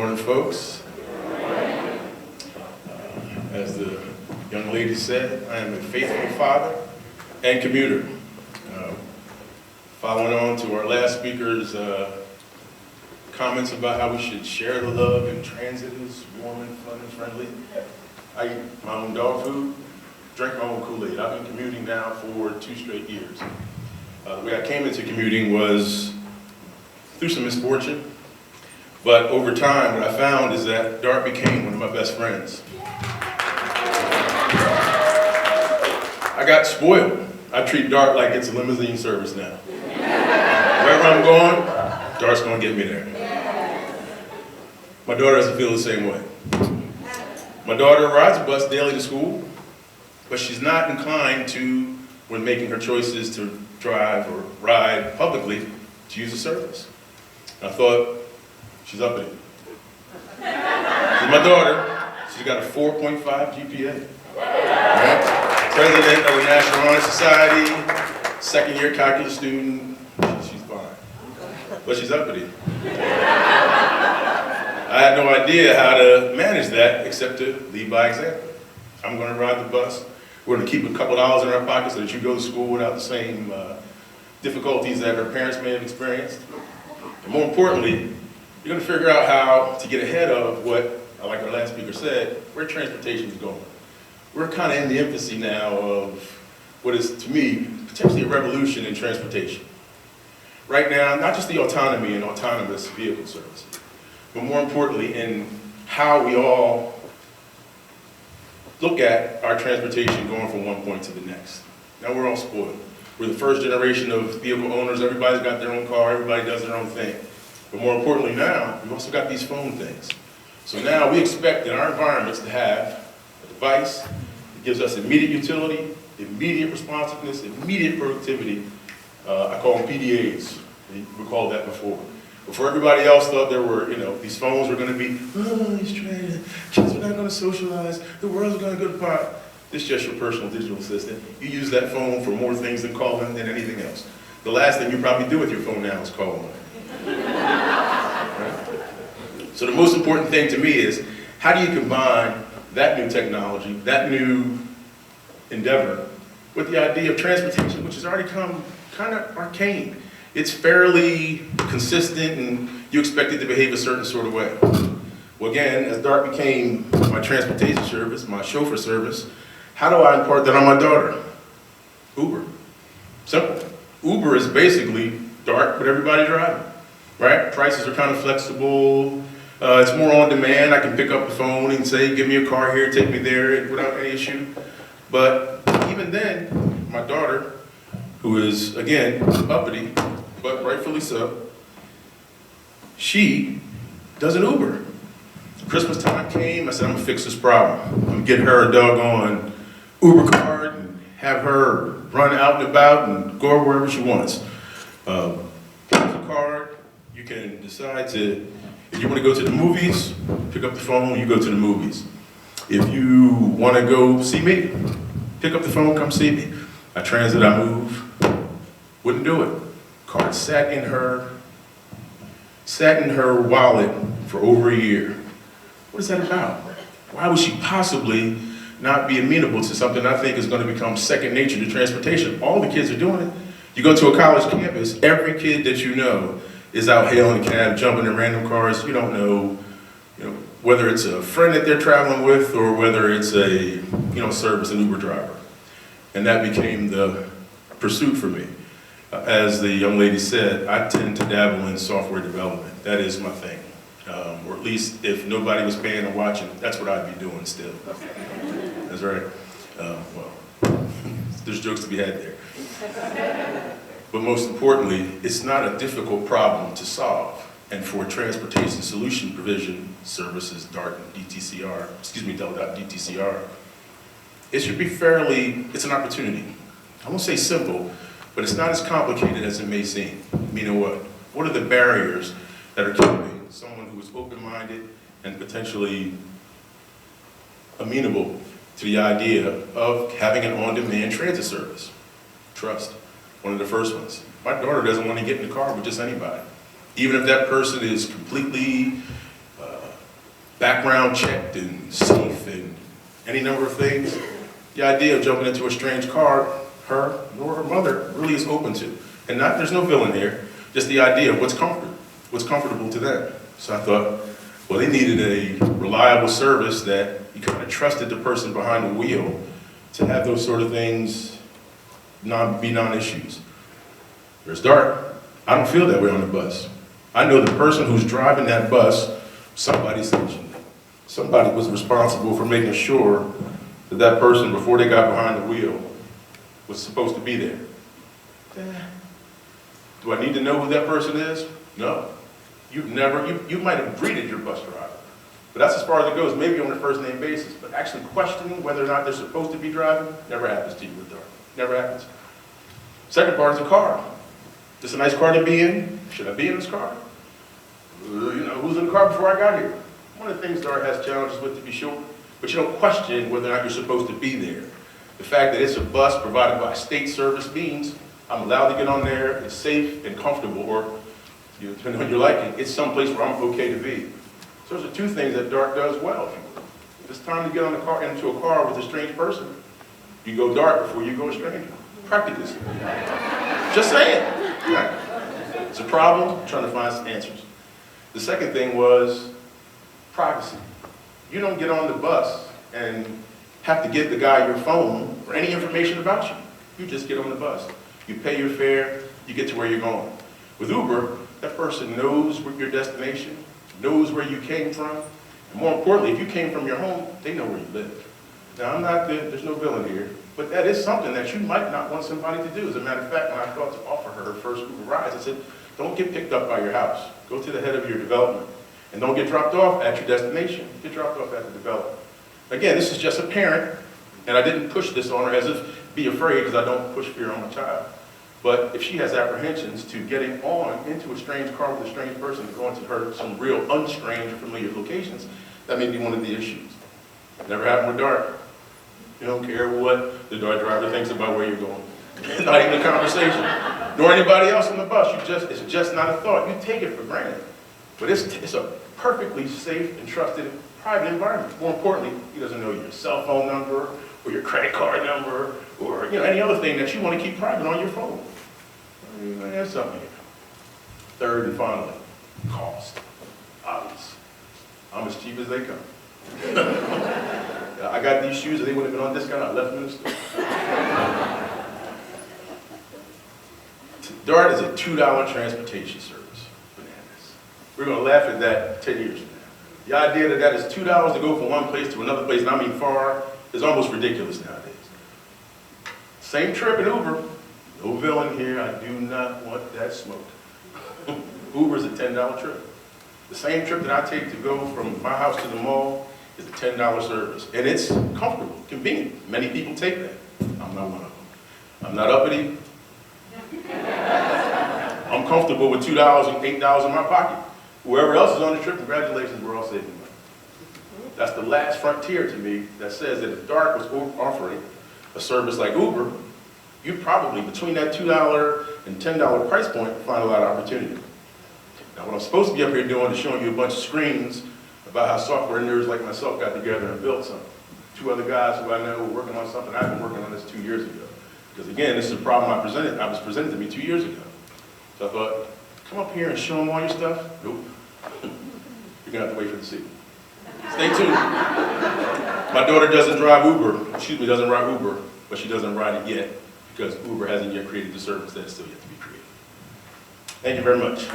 Morning, folks. As the young lady said, I am a faithful father and commuter. Following on to our last speaker's comments about how we should share the love and transit is warm and fun and friendly. I eat my own dog food, drink my own Kool-Aid. I've been commuting now for 2 straight years. The way I came into commuting was through some misfortune, but over time what I found is that Dart became one of my best friends. I got spoiled. I treat Dart like it's a limousine service now. Wherever I'm going, Dart's gonna get me there. My daughter doesn't feel the same way. My daughter rides a bus daily to school, but she's not inclined to, when making her choices to drive or ride publicly, to use the service. I thought, she's uppity. With my daughter, she's got a 4.5 GPA. Right? President of the National Honor Society, second-year calculus student. She's fine, but she's uppity. I had no idea how to manage that except to lead by example. I'm going to ride the bus. We're going to keep a couple dollars in our pockets so that you go to school without the same difficulties that our parents may have experienced. And more importantly, you're going to figure out how to get ahead of what, like our last speaker said, where transportation is going. We're kind of in the infancy now of what is, to me, potentially a revolution in transportation. Right now, not just the autonomy and autonomous vehicle services, but more importantly in how we all look at our transportation going from one point to the next. Now we're all spoiled. We're the first generation of vehicle owners. Everybody's got their own car. Everybody does their own thing. But more importantly now, we've also got these phone things. So now we expect in our environments to have a device that gives us immediate utility, immediate responsiveness, immediate productivity. I call them PDAs. We called that before. Before everybody else thought there were, these phones were going to be, oh, these kids are not going to socialize, the world's going to go to pot. This is just your personal digital assistant. You use that phone for more things than calling than anything else. The last thing you probably do with your phone now is call one. Right? So the most important thing to me is, how do you combine that new technology, that new endeavor, with the idea of transportation, which has already come kind of arcane. It's fairly consistent and you expect it to behave a certain sort of way. Well, again, as Dart became my transportation service, my chauffeur service, how do I impart that on my daughter? Uber. Simple. Uber is basically Dart, but everybody driving, right? Prices are kind of flexible. It's more on demand. I can pick up the phone and say, give me a car here, take me there without any issue. But even then, my daughter, who is, again, uppity, but rightfully so, she does an Uber. Christmas time came, I said, I'm gonna fix this problem. I'm gonna get her a doggone Uber card and have her run out and about and go wherever she wants. Here's a card, you can decide to, if you wanna go to the movies, pick up the phone, you go to the movies. If you wanna go see me, pick up the phone, come see me. I transit, I move, wouldn't do it. Card sat in her wallet for over a year. What is that about? Why would she possibly not be amenable to something I think is going to become second nature to transportation? All the kids are doing it. You go to a college campus, every kid that you know is out hailing a cab, jumping in random cars. You don't know, whether it's a friend that they're traveling with or whether it's a, service, an Uber driver. And that became the pursuit for me. As the young lady said, I tend to dabble in software development. That is my thing. Or at least if nobody was paying or watching, that's what I'd be doing still. That's right. Well, there's jokes to be had there. But most importantly, it's not a difficult problem to solve. And for transportation solution provision services, DART and DTCR, it should be it's an opportunity. I won't say simple, but it's not as complicated as it may seem. Meaning what? What are the barriers that are keeping someone who is open-minded and potentially amenable to the idea of having an on-demand transit service? Trust, one of the first ones. My daughter doesn't want to get in the car with just anybody. Even if that person is completely background checked and safe and any number of things, the idea of jumping into a strange car, her nor her mother really is open to. And there's no villain here, just the idea of what's comfortable to them. So I thought, well, they needed a reliable service that you kind of trusted the person behind the wheel to have those sort of things be non-issues. There's Dart. I don't feel that way on the bus. I know the person who's driving that bus, somebody sanctioned it. Somebody was responsible for making sure that that person, before they got behind the wheel, was supposed to be there. Do I need to know who that person is? No. You might have greeted your bus driver, but that's as far as it goes, maybe on a first name basis, but actually questioning whether or not they're supposed to be driving never happens to you with Dart. Never happens. Second part is the car. This a nice car to be in? Should I be in this car? Who's in the car before I got here? One of the things Dart has challenges with, to be sure, but you don't question whether or not you're supposed to be there. The fact that it's a bus provided by state service means I'm allowed to get on there, it's safe and comfortable, or depending on your liking, it's someplace where I'm okay to be. So those are two things that Dart does well. If it's time to get into a car with a strange person, you go Dart before you go a stranger. Practically. Just saying. Right? It's a problem, trying to find some answers. The second thing was privacy. You don't get on the bus and have to give the guy your phone or any information about you. You just get on the bus. You pay your fare, you get to where you're going. With Uber, that person knows your destination, knows where you came from, and more importantly, if you came from your home, they know where you live. Now, there's no villain here, but that is something that you might not want somebody to do. As a matter of fact, when I thought to offer her first Uber rides, I said, don't get picked up by your house. Go to the head of your development, and don't get dropped off at your destination. Get dropped off at the development. Again, this is just a parent, and I didn't push this on her as if be afraid, because I don't push fear on my child. But if she has apprehensions to getting into a strange car with a strange person and going to her some real unstrange, familiar locations, that may be one of the issues. Never happened with Dart. You don't care what the Dart driver thinks about where you're going. Not even a conversation. Nor anybody else on the bus. It's just not a thought. You take it for granted. But it's a perfectly safe and trusted private environment. More importantly, he doesn't know your cell phone number or your credit card number or any other thing that you want to keep private on your phone. There's something here. Third and finally, cost. Obvious. I'm as cheap as they come. I got these shoes, and they wouldn't have been on discount. I left them in the store. Dart is a $2 transportation service. Bananas. We're going to laugh at that 10 years from now. The idea that is $2 to go from one place to another place, and I mean far, is almost ridiculous nowadays. Same trip in Uber. No villain here. I do not want that smoke. Uber's a $10 trip. The same trip that I take to go from my house to the mall is a $10 service. And it's comfortable, convenient. Many people take that. I'm not one of them. I'm not uppity. I'm comfortable with $2 and $8 in my pocket. Whoever else is on the trip, congratulations, we're all saving money. That's the last frontier to me that says that if Dart was offering a service like Uber, you probably, between that $2 and $10 price point, find a lot of opportunity. Now, what I'm supposed to be up here doing is showing you a bunch of screens about how software nerds like myself got together and built something. Two other guys who I know were working on something. I've been working on this 2 years ago. Because again, this is a problem I was presented to me 2 years ago. So I thought, come up here and show them all your stuff? Nope. You're gonna have to wait for the sequel. Stay tuned. My daughter doesn't ride Uber, but she doesn't ride it yet because Uber hasn't yet created the service that's still yet to be created. Thank you very much.